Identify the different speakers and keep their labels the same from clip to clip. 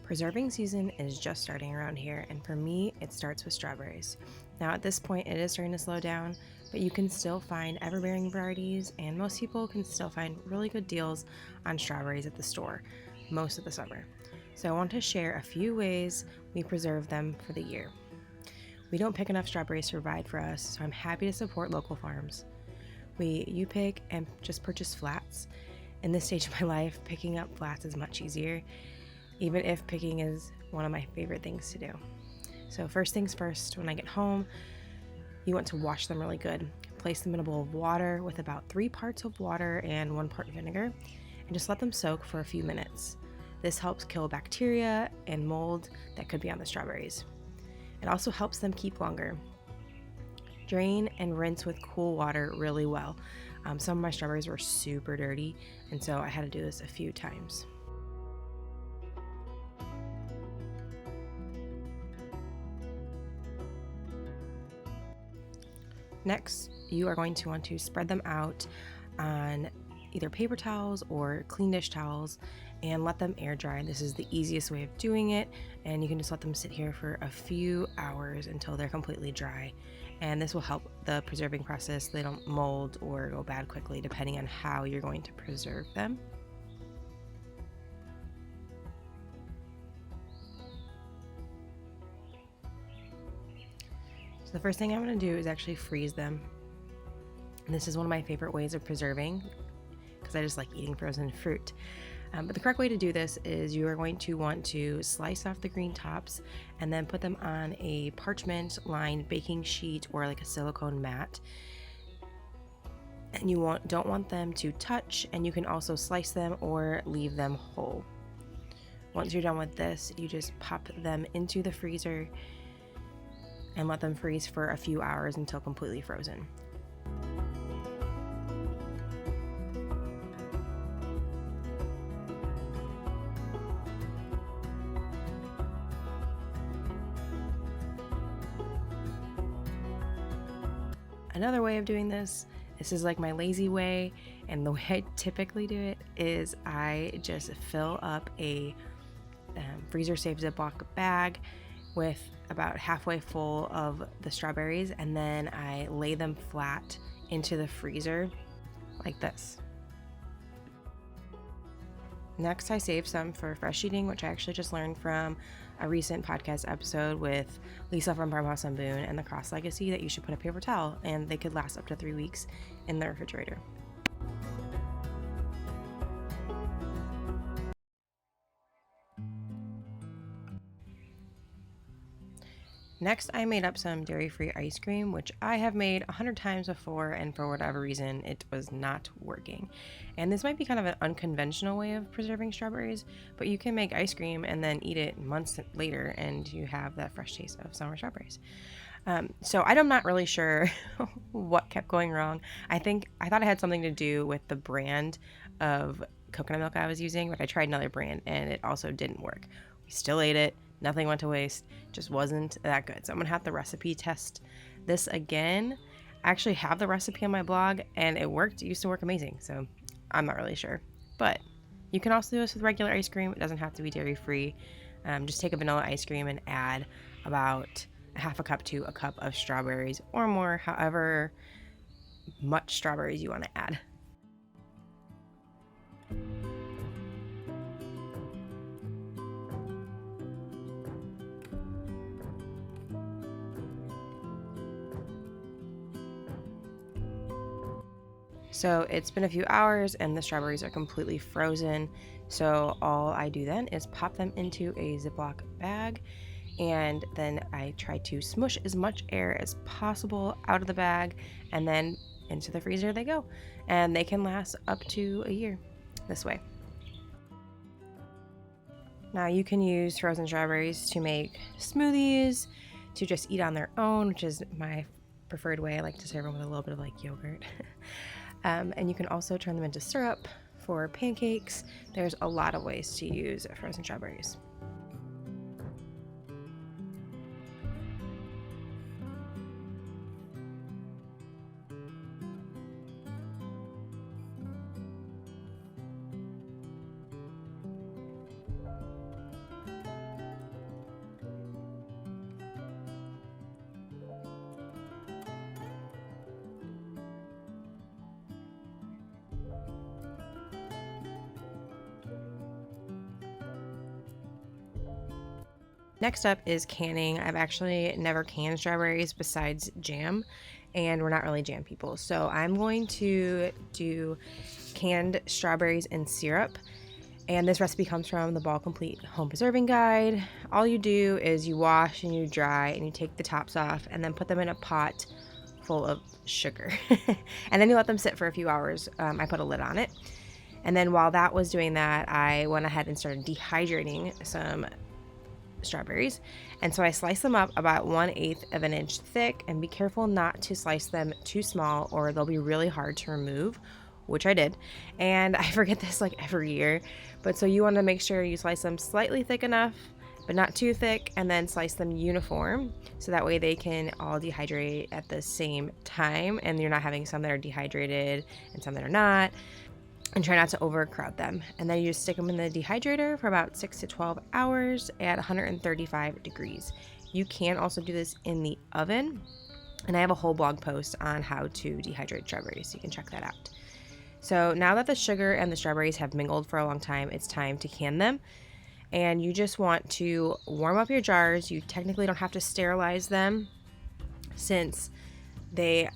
Speaker 1: Preserving season is just starting around here, and for me, it starts with strawberries. Now, at this point, it is starting to slow down, but you can still find ever-bearing varieties, and most people can still find really good deals on strawberries at the store most of the summer. So I want to share a few ways we preserve them for the year. We don't pick enough strawberries to provide for us, so I'm happy to support local farms. You pick and just purchase flats. In this stage of my life, picking up flats is much easier, even if picking is one of my favorite things to do. So first things first, when I get home, you want to wash them really good. Place them in a bowl of water with about 3 parts of water and 1 part vinegar, and just let them soak for a few minutes. This helps kill bacteria and mold that could be on the strawberries. It also helps them keep longer. Drain and rinse with cool water really well. Some of my strawberries were super dirty, and so I had to do this a few times. Next, you are going to want to spread them out on either paper towels or clean dish towels and let them air dry. This is the easiest way of doing it, and you can just let them sit here for a few hours until they're completely dry. And this will help the preserving process. They don't mold or go bad quickly depending on how you're going to preserve them. So the first thing I'm going to do is actually freeze them. And this is one of my favorite ways of preserving because I just like eating frozen fruit. But the correct way to do this is you are going to want to slice off the green tops and then put them on a parchment lined baking sheet or like a silicone mat. And you don't want them to touch, and you can also slice them or leave them whole. Once you're done with this, you just pop them into the freezer and let them freeze for a few hours until completely frozen. Another way of doing this is like my lazy way, and the way I typically do it is I just fill up a freezer safe Ziploc bag with about halfway full of the strawberries, and then I lay them flat into the freezer like this. Next, I save some for fresh eating, which I actually just learned from a recent podcast episode with Lisa from Farmhouse on Boone and the Cross Legacy, that you should put a paper towel and they could last up to 3 weeks in the refrigerator. Next, I made up some dairy-free ice cream, which I have made 100 times before, and for whatever reason, it was not working. And this might be kind of an unconventional way of preserving strawberries, but you can make ice cream and then eat it months later, and you have that fresh taste of summer strawberries. So I'm not really sure what kept going wrong. I thought it had something to do with the brand of coconut milk I was using, but I tried another brand, and it also didn't work. We still ate it. Nothing went to waste, just wasn't that good. So I'm gonna have to recipe test this again. I actually have the recipe on my blog, and it worked. It used to work amazing, so I'm not really sure. But you can also do this with regular ice cream. It doesn't have to be dairy-free. Just take a vanilla ice cream and add about a half a cup to a cup of strawberries or more, however much strawberries you want to add. So it's been a few hours and the strawberries are completely frozen. So all I do then is pop them into a Ziploc bag, and then I try to smush as much air as possible out of the bag, and then into the freezer they go. And they can last up to a year this way. Now you can use frozen strawberries to make smoothies, to just eat on their own, which is my preferred way. I like to serve them with a little bit of like yogurt. And you can also turn them into syrup for pancakes. There's a lot of ways to use frozen strawberries. Next up is canning. I've actually never canned strawberries besides jam, and we're not really jam people. So I'm going to do canned strawberries in syrup. And this recipe comes from the Ball Complete Home Preserving Guide. All you do is you wash and you dry and you take the tops off and then put them in a pot full of sugar. And then you let them sit for a few hours. I put a lid on it. And then while that was doing that, I went ahead and started dehydrating some strawberries. And so I sliced them up about 1/8 of an inch thick, and be careful not to slice them too small or they'll be really hard to remove, which I did. And I forget this like every year, but so you want to make sure you slice them slightly thick enough, but not too thick, and then slice them uniform so that way they can all dehydrate at the same time and you're not having some that are dehydrated and some that are not. And try not to overcrowd them. And then you just stick them in the dehydrator for about 6 to 12 hours at 135 degrees. You can also do this in the oven, and I have a whole blog post on how to dehydrate strawberries, so you can check that out. So now that the sugar and the strawberries have mingled for a long time, it's time to can them. And you just want to warm up your jars. You technically don't have to sterilize them since they're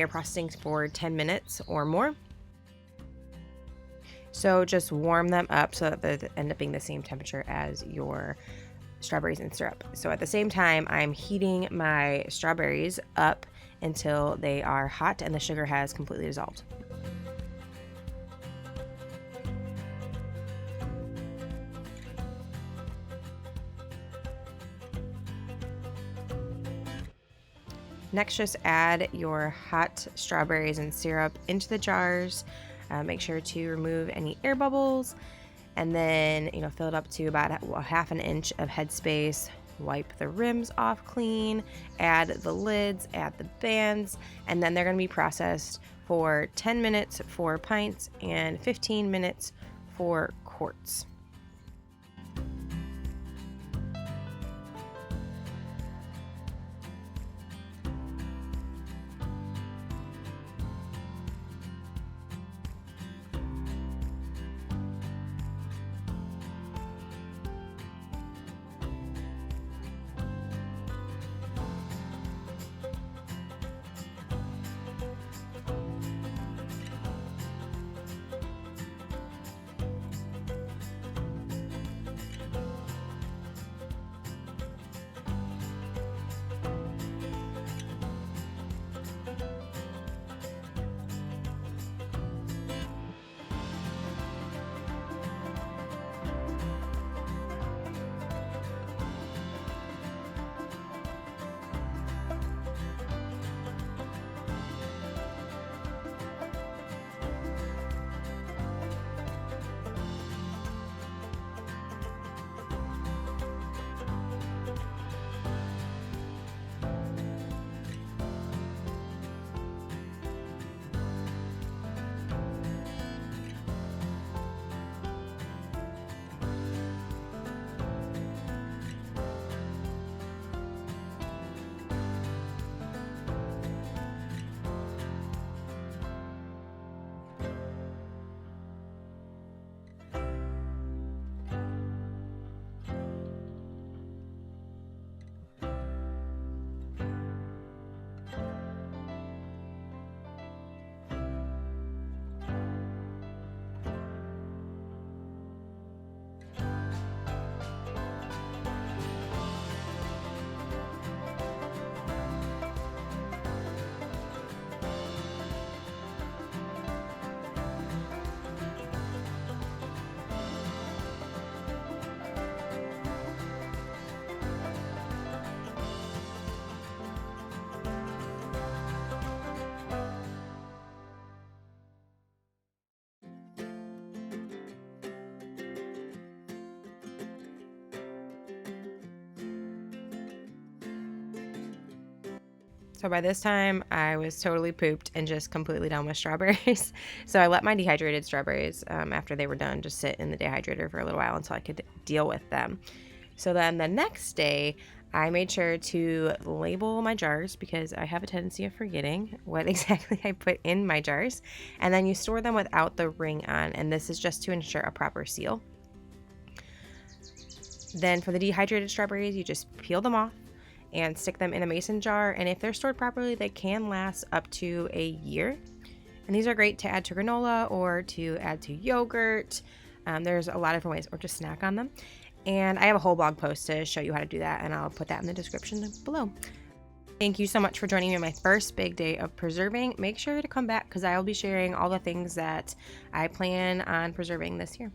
Speaker 1: processing for 10 minutes or more. So just warm them up so that they end up being the same temperature as your strawberries and syrup. So at the same time, I'm heating my strawberries up until they are hot and the sugar has completely dissolved. Next, just add your hot strawberries and syrup into the jars. Make sure to remove any air bubbles, and then fill it up to about 1/2 inch of headspace. Wipe the rims off clean, add the lids, add the bands, and then they're going to be processed for 10 minutes for pints and 15 minutes for quarts. So by this time, I was totally pooped and just completely done with strawberries. So I let my dehydrated strawberries, after they were done, just sit in the dehydrator for a little while until I could deal with them. So then the next day, I made sure to label my jars because I have a tendency of forgetting what exactly I put in my jars. And then you store them without the ring on, and this is just to ensure a proper seal. Then for the dehydrated strawberries, you just peel them off and stick them in a mason jar. And if they're stored properly, they can last up to a year. And these are great to add to granola or to add to yogurt. There's a lot of different ways, or just snack on them. And I have a whole blog post to show you how to do that, and I'll put that in the description below. Thank you so much for joining me on my first big day of preserving. Make sure to come back because I will be sharing all the things that I plan on preserving this year.